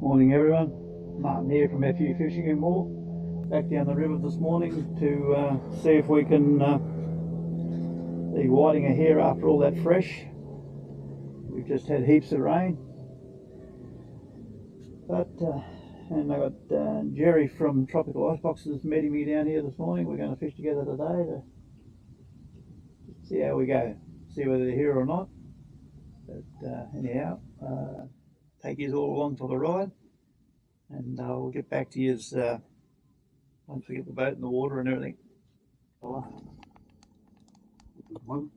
Morning everyone, Martin here from FU Fishing and More. Back down the river this morning to see if we can be whiting a hair after all that fresh. We've just had heaps of rain. And I got Gerry from Tropical Iceboxes meeting me down here this morning. We're going to fish together today to see how we go, see whether they're here or not. But anyhow, take you all along for the ride, and we'll get back to you once we get the boat in the water and everything. One.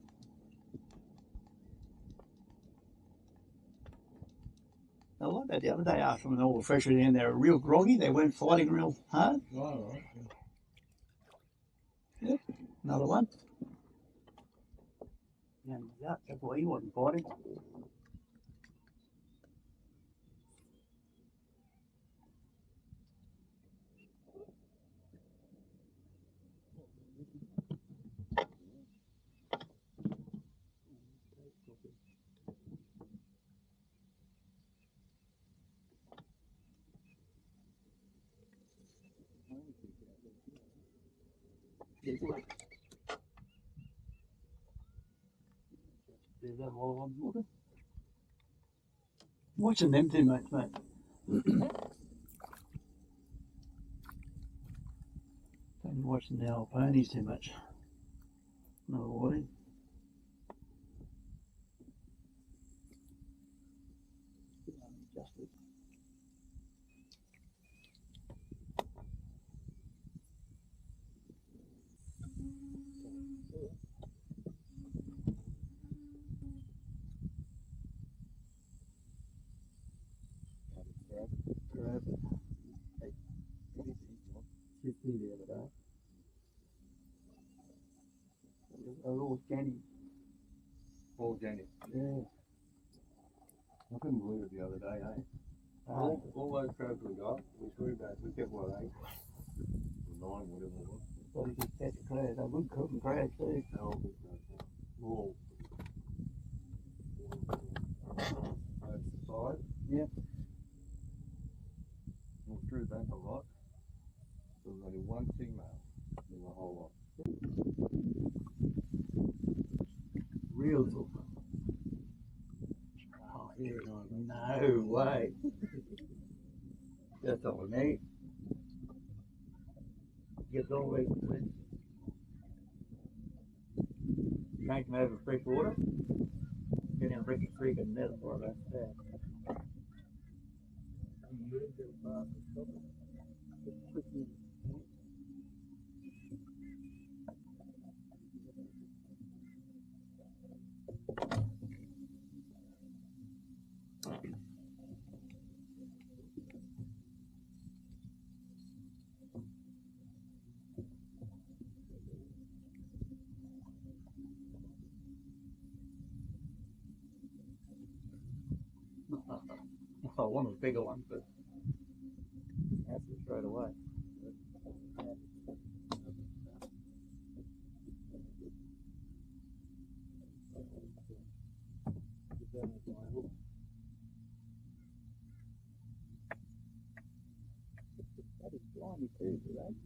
I like that the other day after when all the fresh were in, they were real groggy, they weren't fighting real hard. Oh, right. Yep, another one. And that's why he wasn't fighting. There's that while I'm looking. Watching them too much, mate. Don't be watching the old ponies too much. Another whiting. Grab it. Hey, just see the other day. They're all scanty. All Jenny. Yeah. I couldn't believe it the other day, eh? All those crabs we got, we threw back, we kept what, 8? 9, whatever it was. So you can catch a crab. They're good cooking crabs too. They're all good crabs. All. That's the side. Yep. We threw back a lot. There was only one female in the whole lot. Real good. Oh, here it is. No way. That's all I need. Gets all the way to it. Crank them over fresh water. Get in Ricky Creek and net them for about that. I want a bigger one, but that's it straight away. That is slimy too, right?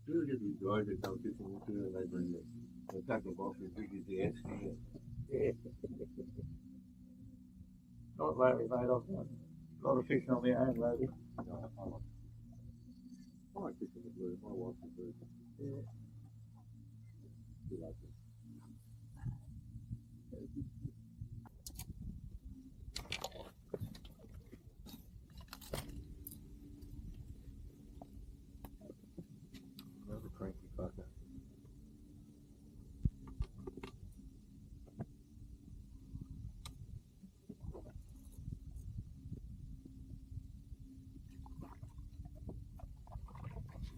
Still get these guys that come fishing with you and they bring the tackle box as big as the SC. Yeah. Not lately, mate. I've done a lot of fishing on my own lately. No, I like fishing with blue. My wife is blue. Yeah. She likes it. Another cranky fucker.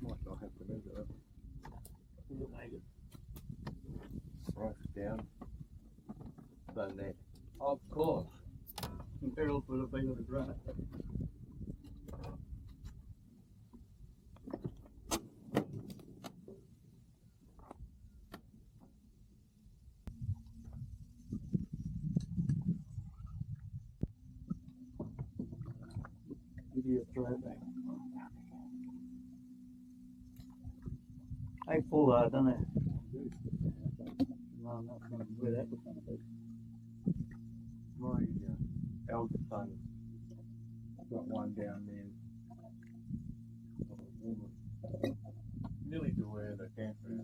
Might not have to measure that. We'll make it. Right down. Done that. Of course. Imperials would have been able to run it. Give you a throwback. They fall though, don't they? No, I'm not sure where that was going to be. My eldest son got one down there. Nearly to where the camper is.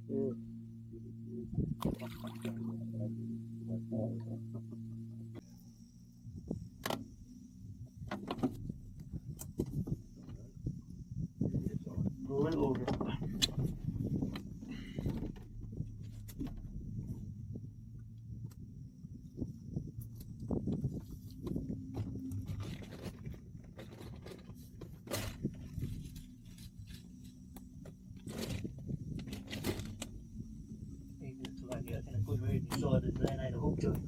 Yeah. Little bit. In a good mood, decided they ain't a hook to it.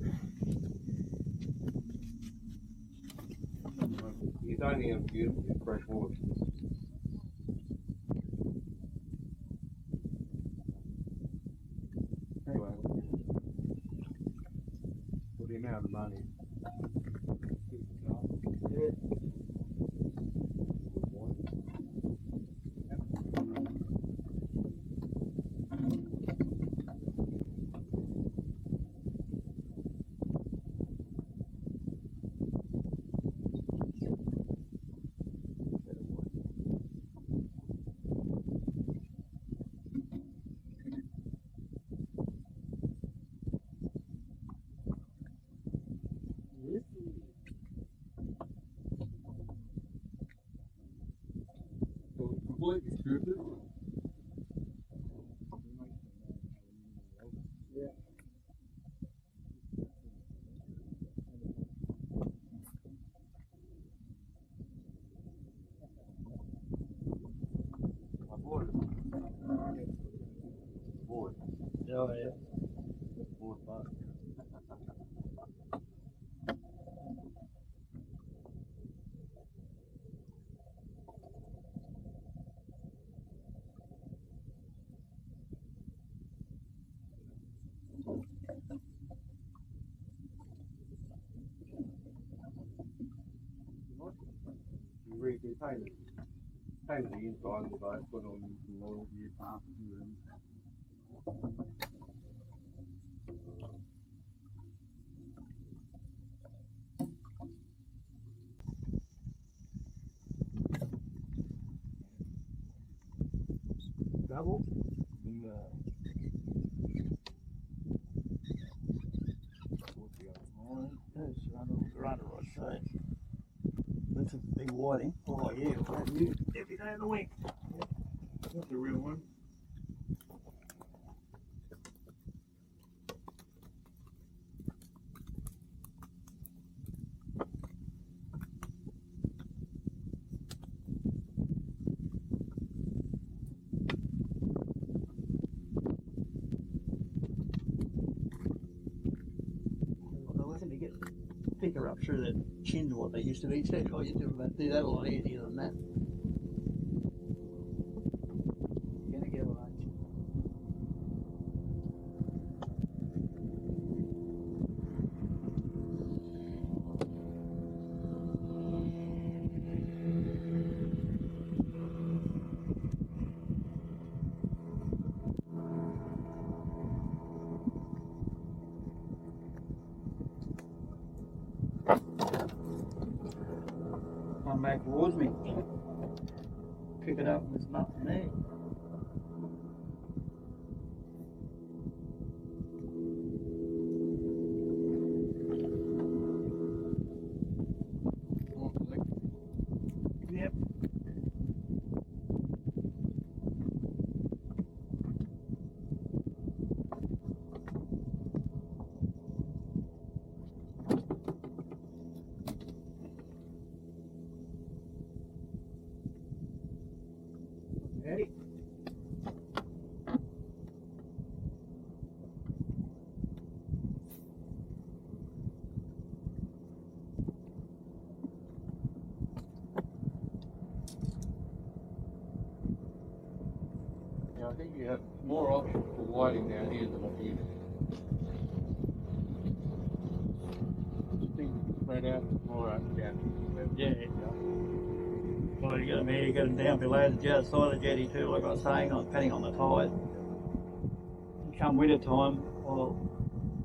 He's only a beautiful fresh water. Anyway, for the amount of money. Yeah. So it's completely stupid. Yeah. I bought it. Bought it. Oh, yeah. $4. You read the paint the inside of the boat, put on some oil, you pass it to them. Double. No. Run right side. This is a big whiting. Oh yeah, that's you every day of the week. That's a real one. I reckon to get thicker up through the chin what they used to be. Oh, you do that a lot easier than that. You're gonna get a lunch. Come back towards me. Pick it up, there's nothing there. Yep. Ready? Yeah, I think you have more options for whiting down here than up here. out. All right, yeah. Yeah. Well, you got them here, you got them down below the jet side of the jetty too, like I was saying, depending on the tide. Come winter time, well,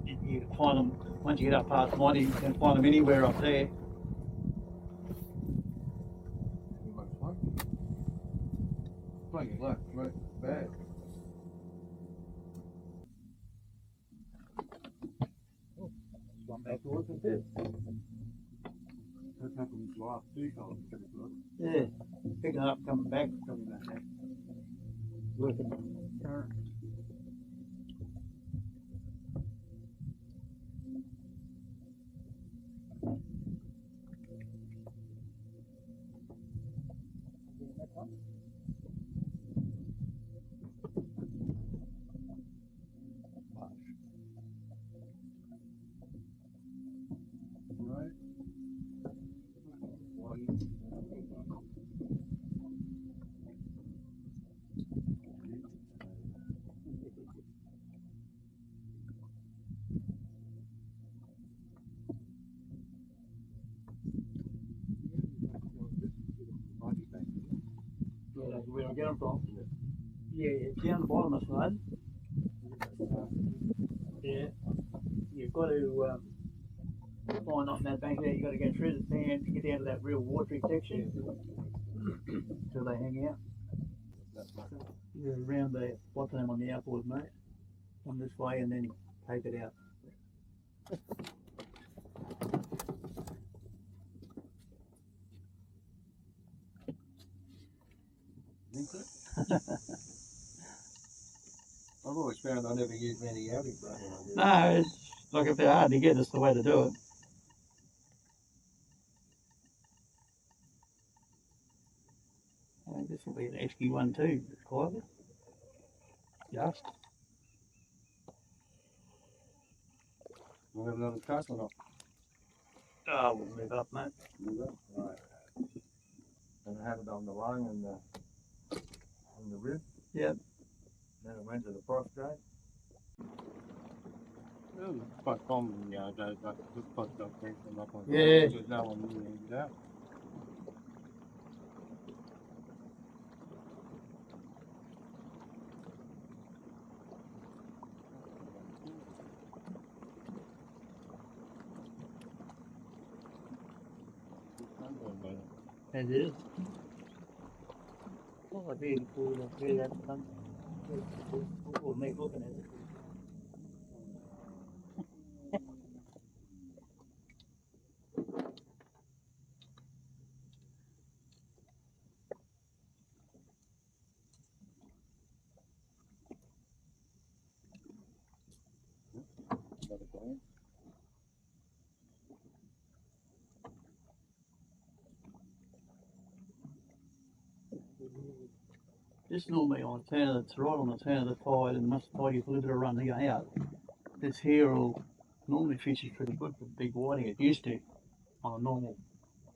you can find them, once you get up past 90, you can find them anywhere up there. Much fun. Plenty of luck, right? Bad. One back towards it too. That happened last week on Yeah, picking up, coming back, working current. Right. One. Yeah, that's where I get them from. Yeah, it's down the bottom of the flood. Yeah, you've got to find up in that bank there, you've got to go through the sand to get down to that real watery section till they hang out. You're around the, what's the name on the outboard, mate? On this way and then take it out. I've always found I never use many outing bait when I do. No, it's like if they're hard to get, it's the way to do it. This will be an esky one too, quietly. Just. We'll have another cast or not? Oh, we'll move up, mate. Move up. Right. And I had it on the lung and the rib. Yep. Then it went to the prostrate. Well, it's quite common, you know, those like the pot dog things come up on Yeah. because no one really needs that. It is. Well, I'd be cool to hear that some. We'll make looking at it. Another coin. This normally on a turn of it's right on the turn of the tide and must tide you for a little bit of run to go out. This here will normally fishes pretty good for big whiting. It used to on a normal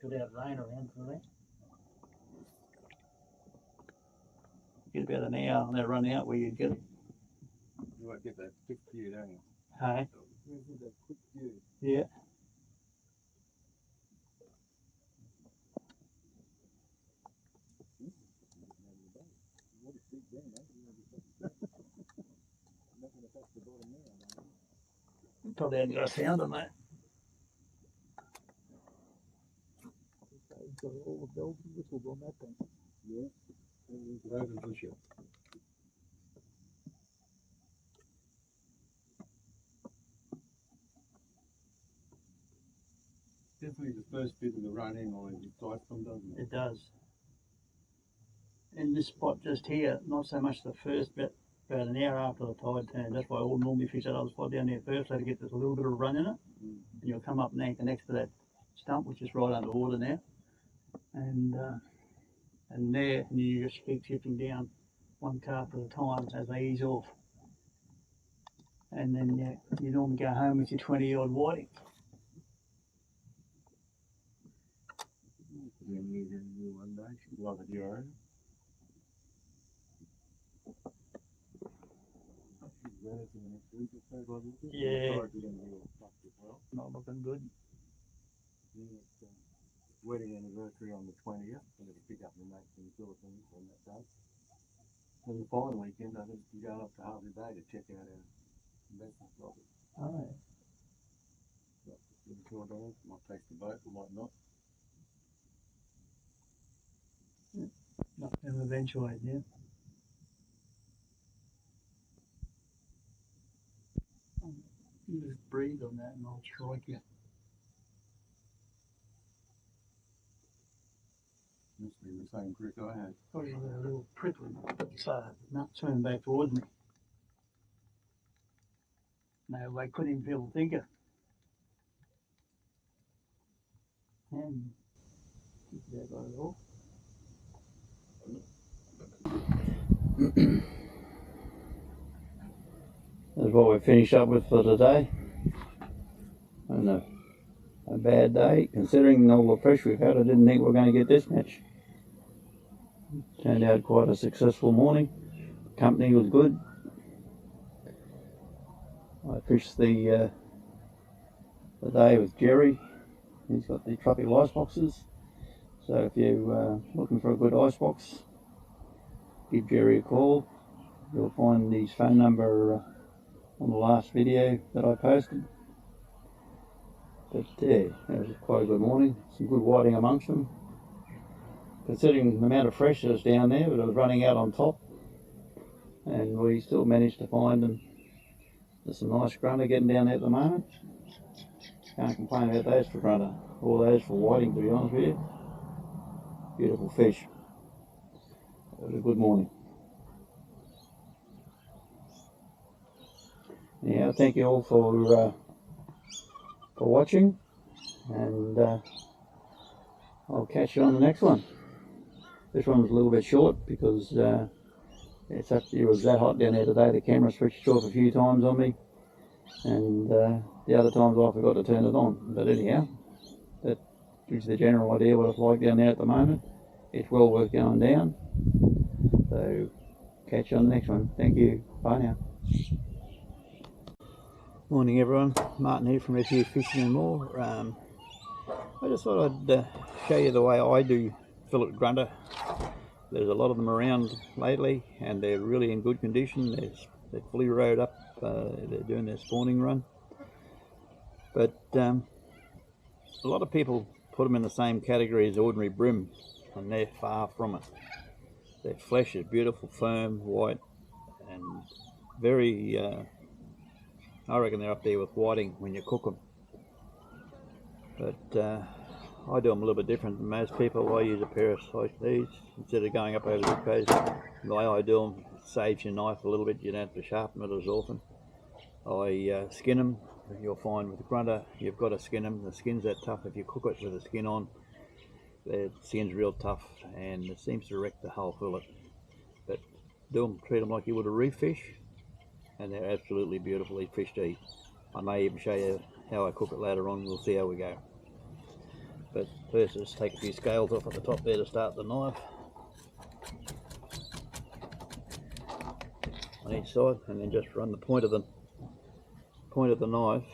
without rain around for that. Get about an hour and they run out where you get it. You might get that quick view, don't you? Hey? You get that quick view. Yeah. What a big game, eh? Nothing to touch the bottom there, I don't know. Probably hadn't got a sound on that. Got all the bells and whistles on that thing. Yeah. Load and push it. Definitely the first bit of the run in or it tight from, doesn't it? It does. In this spot just here, not so much the first bit, about an hour after the tide turns. That's why I all normally fish that other spot down there first, so to get this a little bit of run in it. Mm. And you'll come up and anchor next to that stump, which is right underwater now. And there, and you just keep shifting down one carp at a time as they ease off. And then you normally go home with your 20 odd whiting. You need a new one day. She'd love it, your own. She's ready for the next week or so, wasn't she? Yeah. Sorry, we're gonna be all fucked as well. Not looking good. Yeah, it's wedding anniversary on the 20th. I'm going to pick up my mates in the Philippines on that day. And the following weekend, I think we're going up to Harvey Bay to check out our investment property. Oh, $4. Might take the boat, might not. not going to eventuate, yeah. You just breathe on that and I'll strike you. Must be the same trick I had. Probably a little prickly, but not turn back towards me. No, I couldn't even feel the thinker. And keep that by it all. That's what we finished up with for today. And a bad day, considering all the pressure we've had. I didn't think we were going to get this much. Turned out quite a successful morning. Company was good. I fished the day with Gerry. He's got the tropical ice boxes. So if you're looking for a good ice box, give Gerry a call. You'll find his phone number on the last video that I posted. But yeah, it was quite a good morning. Some good whiting amongst them. Considering the amount of freshness down there, but it was running out on top. And we still managed to find them. There's some nice grunter getting down there at the moment. Can't complain about those for grunter, or those for whiting, to be honest with you. Beautiful fish. It was a good morning. Yeah, thank you all for watching, and I'll catch you on the next one. This one was a little bit short because it was that hot down there today. The camera switched off a few times on me, and the other times I forgot to turn it on. But anyhow, that gives you the general idea what it's like down there at the moment. It's well worth going down. So catch you on the next one. Thank you. Bye now. Morning everyone, Martin here from FU Fishing and More. I just thought I'd show you the way I do fillet grunter. There's a lot of them around lately and they're really in good condition. They're fully rowed up, they're doing their spawning run. But a lot of people put them in the same category as ordinary brim, and they're far from it. Their flesh is beautiful, firm, white, and very I reckon they're up there with whiting when you cook them. But I do them a little bit different than most people. I use a pair of like these instead of going up over the coast. The way I do them, it saves your knife a little bit. You don't have to sharpen it as often. I skin them. You'll find with the grunter, you've got to skin them. The skin's that tough. If you cook it with the skin on, the skin's real tough, and it seems to wreck the whole fillet. But treat them like you would a reef fish, and they're absolutely beautifully fish to eat. I may even show you how I cook it later on. We'll see how we go. But first, let's take a few scales off at the top there to start the knife on each side, and then just run the point of the knife,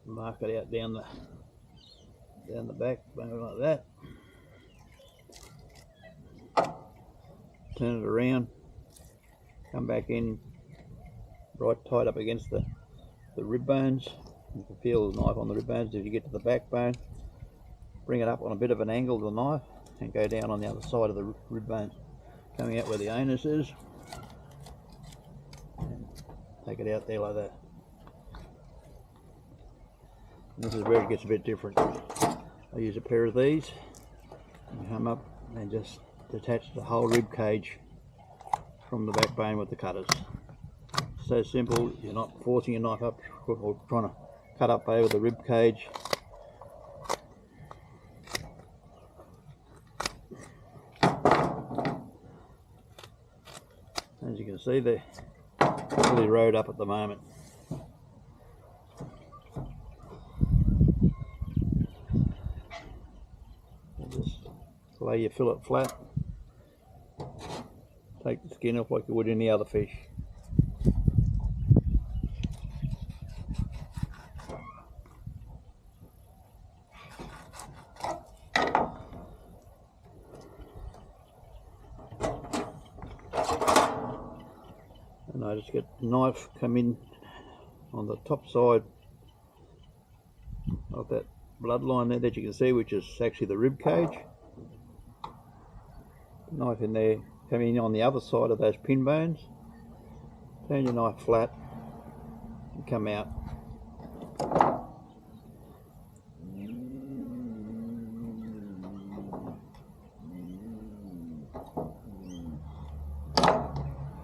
mark it out down the back, like that. Turn it around, come back in right tight up against the rib bones. You can feel the knife on the rib bones. If you get to the backbone, bring it up on a bit of an angle with the knife and go down on the other side of the rib bones, coming out where the anus is. And take it out there like that. And this is where it gets a bit different. I use a pair of these and come up and just detach the whole rib cage from the backbone with the cutters. So simple. You're not forcing your knife up or trying to cut up over the rib cage. As you can see, they're fully rowed up at the moment. Just lay your fillet flat. Take the skin off like you would any other fish. I just get the knife, come in on the top side of that bloodline there that you can see, which is actually the rib cage. Knife in there, come in on the other side of those pin bones, turn your knife flat and come out.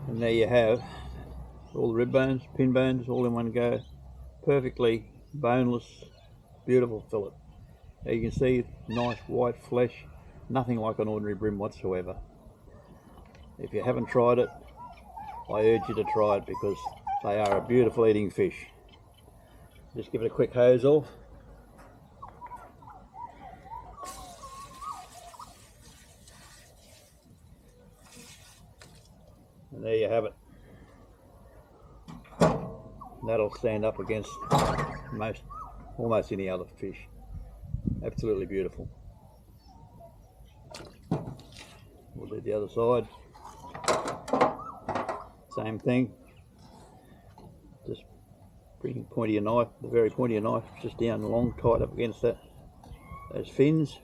And there you have all the rib bones, pin bones, all in one go. Perfectly boneless, beautiful fillet. Now you can see nice white flesh, nothing like an ordinary bream whatsoever. If you haven't tried it, I urge you to try it because they are a beautiful eating fish. Just give it a quick hose off. And there you have it. That'll stand up against almost any other fish. Absolutely beautiful. We'll do the other side. Same thing. Just bring the point of your knife, the very point of your knife, just down long, tight up against those fins.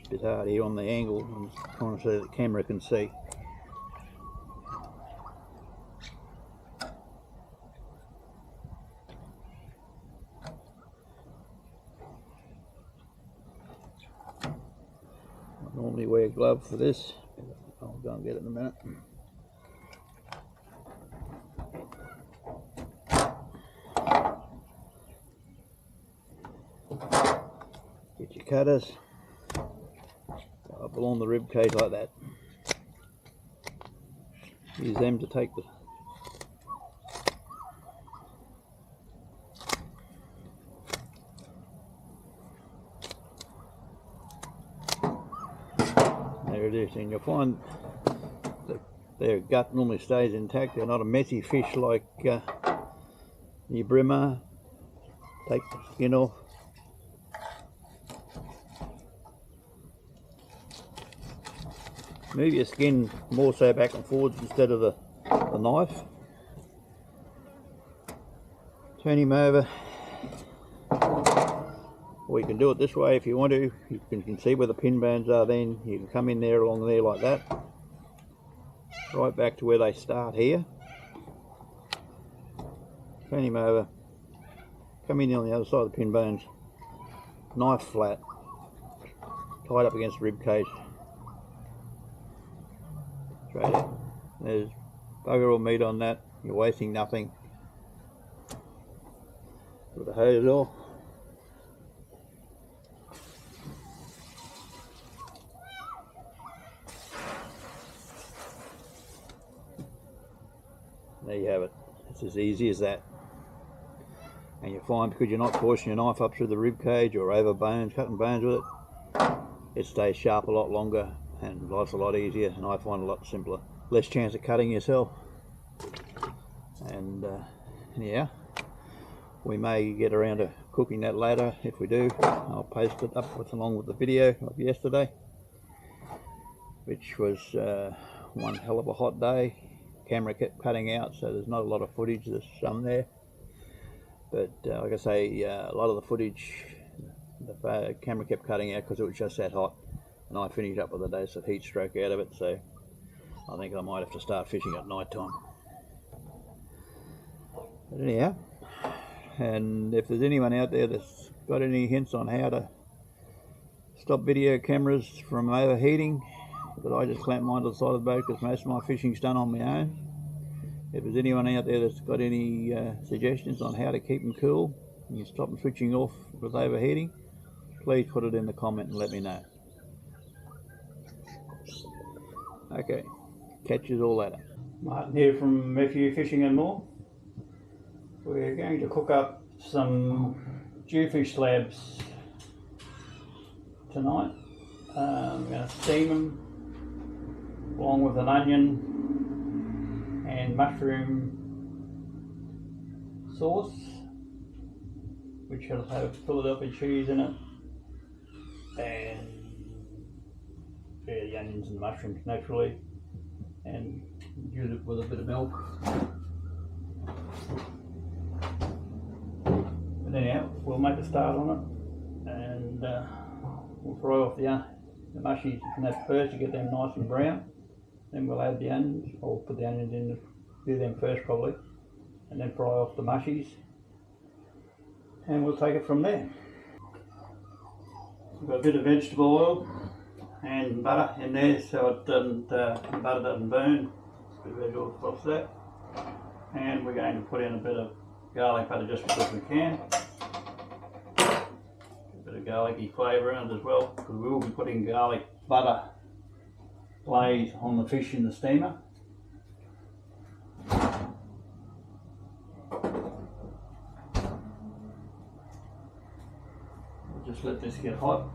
A bit hard here on the angle, I'm trying to so the camera can see. I normally wear a glove for this. I'll go and get it in a minute. Get your cutters. Up along the rib cage like that. Use them to take the there it is, and you'll find that their gut normally stays intact. They're not a messy fish like your brimmer. Take the skin off. Move your skin more so back and forwards instead of the knife. Turn him over. Or you can do it this way if you want to. You can see where the pin bones are then. You can come in there along there like that. Right back to where they start here. Turn him over. Come in on the other side of the pin bones. Knife flat. Tied up against the rib cage. Straight out. There's bugger all meat on that. You're wasting nothing. Put the hose off. There you have it. It's as easy as that. And you find because you're not forcing your knife up through the rib cage or over bones, cutting bones with it, it stays sharp a lot longer and life's a lot easier, and I find it a lot simpler. Less chance of cutting yourself. And yeah, we may get around to cooking that later. If we do, I'll post it up along with the video of yesterday, which was one hell of a hot day. Camera kept cutting out, so there's not a lot of footage. There's some there, but like I say, a lot of the footage, the camera kept cutting out because it was just that hot, and I finished up with a dose of heat stroke out of it, so I think I might have to start fishing at night time. But anyhow, and if there's anyone out there that's got any hints on how to stop video cameras from overheating, but I just clamp mine to the side of the boat because most of my fishing's done on my own. If there's anyone out there that's got any suggestions on how to keep them cool and stop them switching off with overheating, please put it in the comment and let me know. Okay, catch you all later. Martin here from FU Fishing and More. We're going to cook up some jewfish slabs tonight. I'm going to steam them along with an onion and mushroom sauce. which will have Philadelphia cheese in it, and the onions and mushrooms naturally, and use it with a bit of milk. But anyhow, we'll make a start on it, and we'll fry off the mushies from that first to get them nice and brown. Then we'll add the onions, or put the onions in, do them first probably, and then fry off the mushies, and we'll take it from there. We've got a bit of vegetable oil and butter in there so it doesn't, the butter doesn't burn. A bit of vegetable across that. And we're going to put in a bit of garlic butter just because we can. A bit of garlicky flavour in it as well, because we will be putting garlic butter glaze on the fish in the steamer. We'll just let this get hot,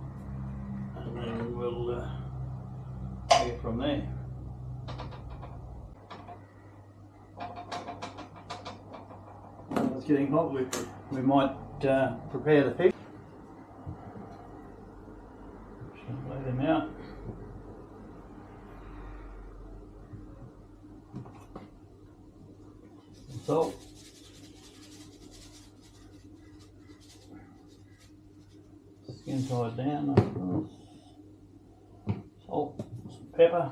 and then we'll take it from there. While it's getting hot, we might prepare the fish. Just lay them out. Salt, skin tied down, of course. Salt, some pepper,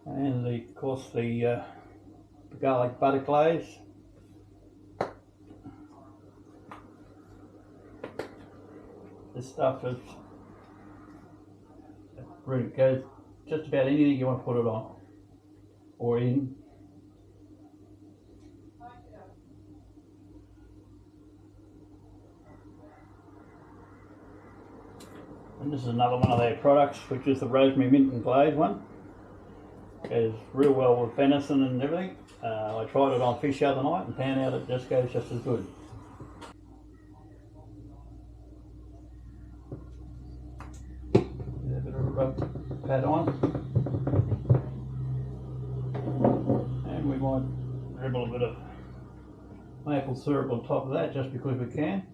and of course the garlic butter glaze. This stuff is really goes just about anything you want to put it on or in. And this is another one of their products, which is the rosemary mint and glaze one. It goes real well with venison and everything. I tried it on fish the other night and found out it just goes just as good. Rub that on, and we might dribble a bit of maple syrup on top of that just because we can.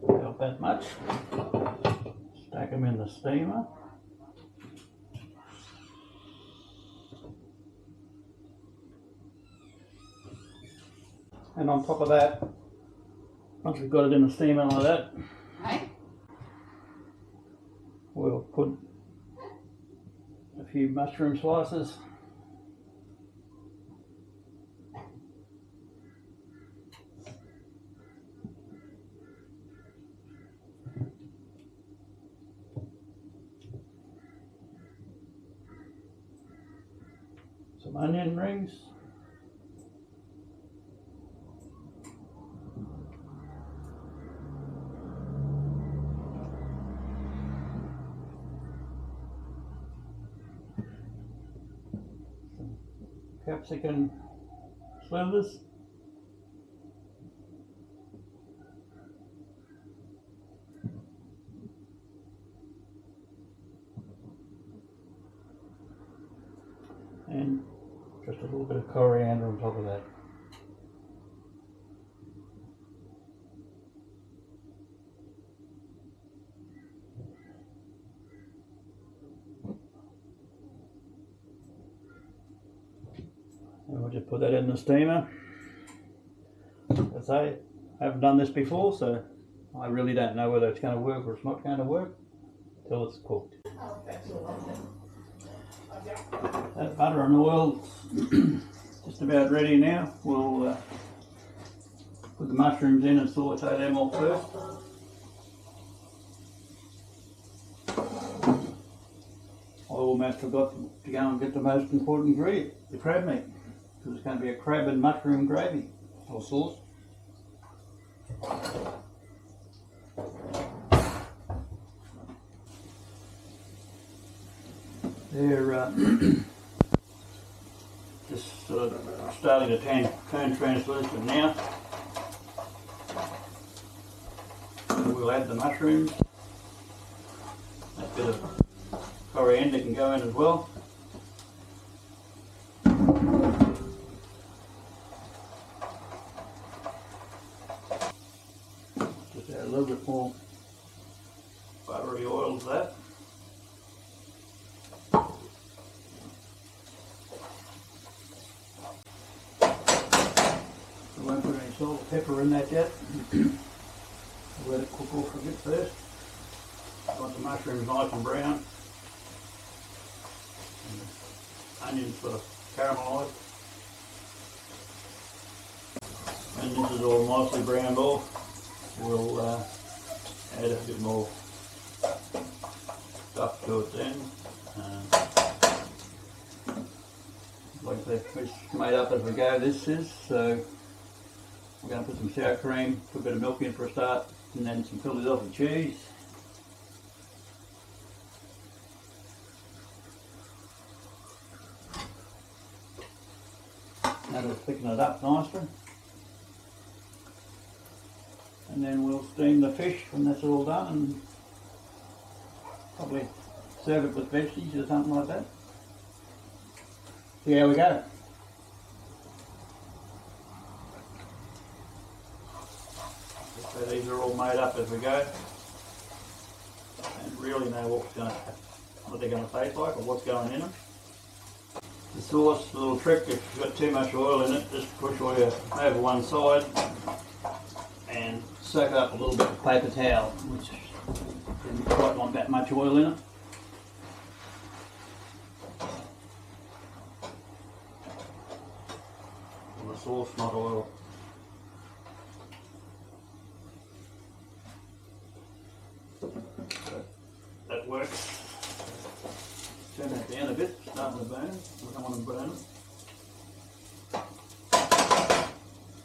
About that much. Stack them in the steamer. And on top of that, once we've got it in the steamer like that, we'll put a few mushroom slices. Some onion rings. Capsicum slivers, and just a little bit of coriander on top of that. And we'll just put that in the steamer. As I say, I haven't done this before, so I really don't know whether it's going to work or it's not going to work until it's cooked. That butter and oil just about ready now. We'll put the mushrooms in and saute them all first. I almost forgot to go and get the most important ingredient, the crab meat. Because it's going to be a crab and mushroom gravy or sauce. They're just sort of starting to turn translucent now. And we'll add the mushrooms. A bit of coriander can go in as well. Just add a little bit more buttery oil to that. We won't put any salt or pepper in that yet. We'll let it cook off a bit first. Want the mushrooms nice and brown. And the onions sort of caramelised. And this is all nicely browned off. We'll add a bit more stuff to it then. Like it's made up as we go, this is. So we're going to put some sour cream, put a bit of milk in for a start, and then some Philadelphia cheese. That'll thicken it up nicely. And then we'll steam the fish when that's all done and probably serve it with veggies or something like that. See how we go. So these are all made up as we go. And really know what they're going to taste like or what's going in them. The sauce, a little trick, if you've got too much oil in it, just push oil over one side and soak up a little bit of paper towel, which didn't quite want that much oil in it. And the sauce, not oil. So that works. Turn that down a bit, starting to burn. I don't want to burn it.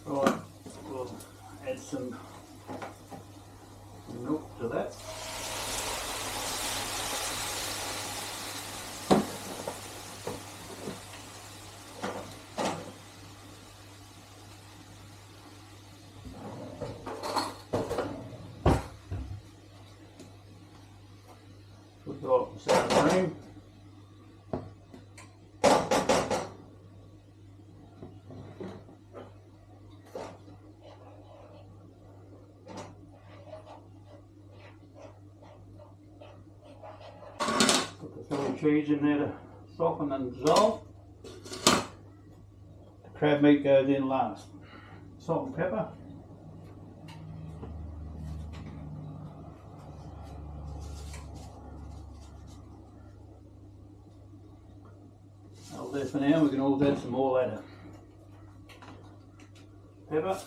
Right, we'll add some milk to that. Put the sour cream. Cheese in there to soften and dissolve. The crab meat goes in last. Salt and pepper. That'll do for now. We can always add some more later. Pepper.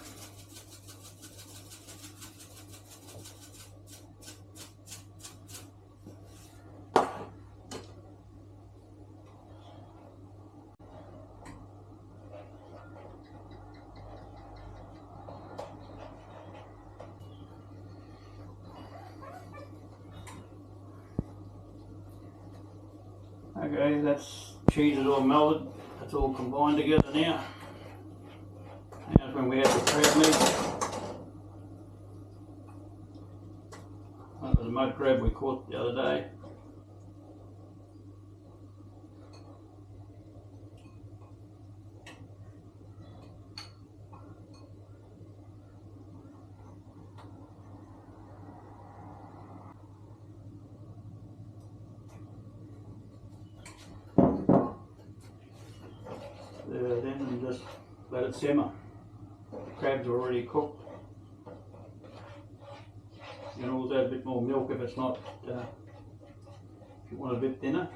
Okay, that's cheese is all melted. It's all combined together now. Now's when we add the crab meat. That was a mud crab we caught the other day. Then and just let it simmer. The crabs are already cooked. You can always add a bit more milk if it's not, if you want a bit thinner.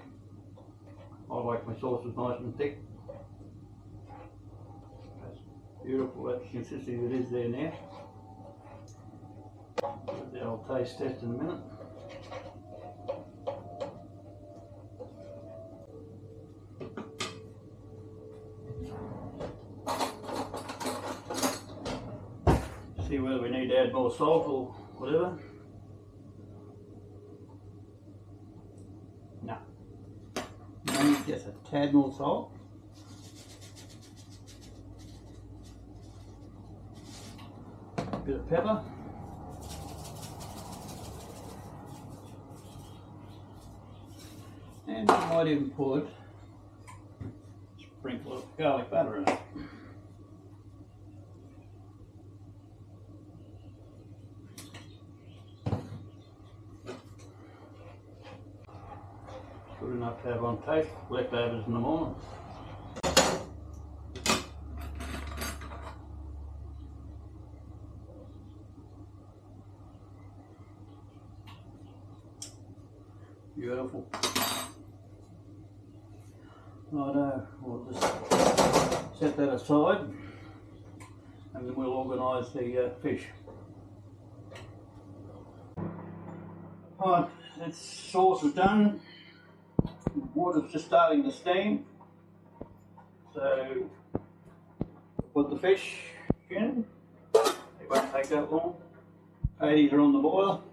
I like my sauces nice and thick. That's beautiful, that's the consistency it is there now. I'll taste test in a minute. See whether we need to add more salt or whatever. No, tad more salt. A bit of pepper. And I might even put a sprinkle of garlic butter in it. Good enough to have on taste, leftovers in the morning. Beautiful. Righto, we'll just set that aside and then we'll organise the fish. Right, that sauce is done. The water's just starting to steam. So put the fish in. It won't take that long. Potatoes are on the boil.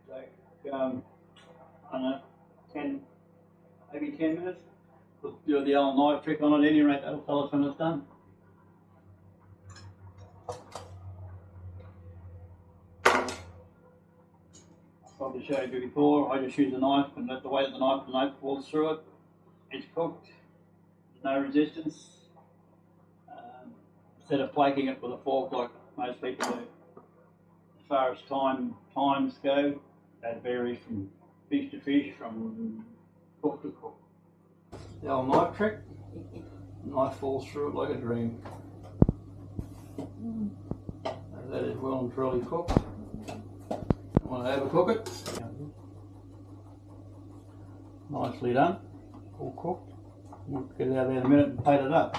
Take, I don't know, 10, maybe 10 minutes. We'll do the old knife trick on it, at any rate that'll tell us when it's done. Probably showed you before, I just use a knife and let the weight of the knife falls through it. It's cooked, no resistance. Instead of flaking it with a fork like most people do. As far as times go, that varies from fish to fish, from cook to cook. The old knife trick, the knife falls through it like a dream. So that is well and truly cooked. Don't want to overcook it. Nicely done, all cooked. We'll get it out there in a minute and plate it up.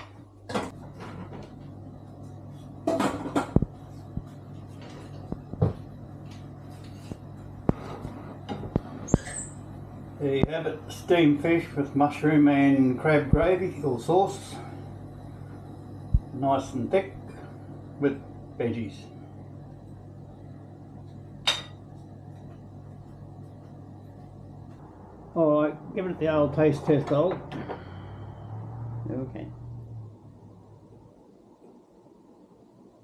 There you have it, steamed fish with mushroom and crab gravy or sauce. Nice and thick with veggies. Alright, give it the old taste test, old. Okay.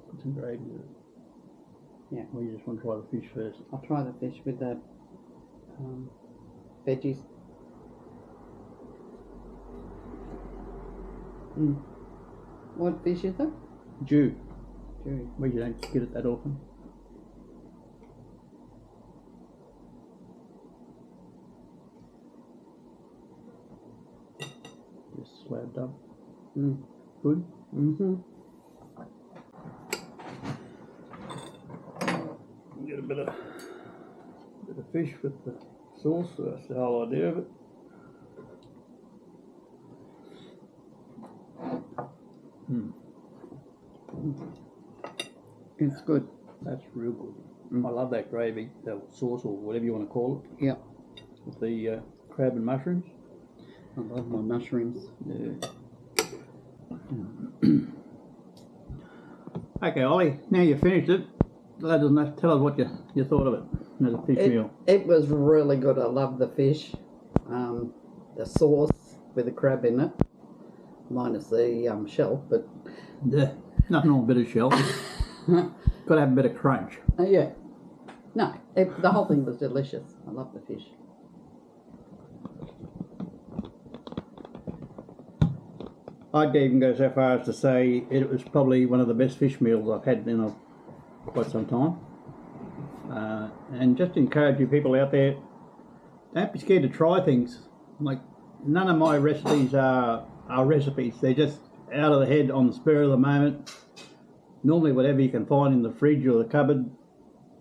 Put some gravy in it. Yeah. Or you just want to try the fish first? I'll try the fish with the veggies. What fish is that? Jew. Gerry. Well, you don't get it that often. Just slabbed up. Good? Get a bit of fish with the sauce, so that's the whole idea of it. It's good. That's real good. I love that gravy, that sauce or whatever you want to call it. Yeah. With the crab and mushrooms. I love my mushrooms. Yeah. Okay, Ollie, now you've finished it. Let us know, tell us what you thought of it as a fish meal. It was really good. I love the fish. The sauce with the crab in it. Minus the shell, but... Yeah, nothing on a bit of shell. Got to have a bit of crunch. Yeah. No, the whole thing was delicious. I love the fish. I'd even go so far as to say it was probably one of the best fish meals I've had in quite some time. And just encourage you people out there, don't be scared to try things. Like, none of my recipes are recipes. They're just out of the head on the spur of the moment. Normally whatever you can find in the fridge or the cupboard,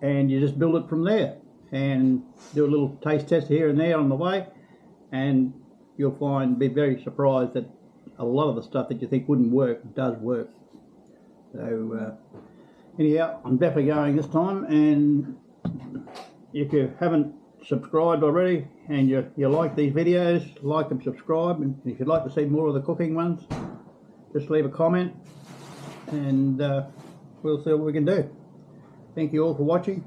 and you just build it from there. And do a little taste test here and there on the way, and you'll be very surprised that a lot of the stuff that you think wouldn't work does work. So anyhow, I'm definitely going this time, and if you haven't subscribed already and you like these videos, like and subscribe. And if you'd like to see more of the cooking ones, just leave a comment and we'll see what we can do. Thank you all for watching.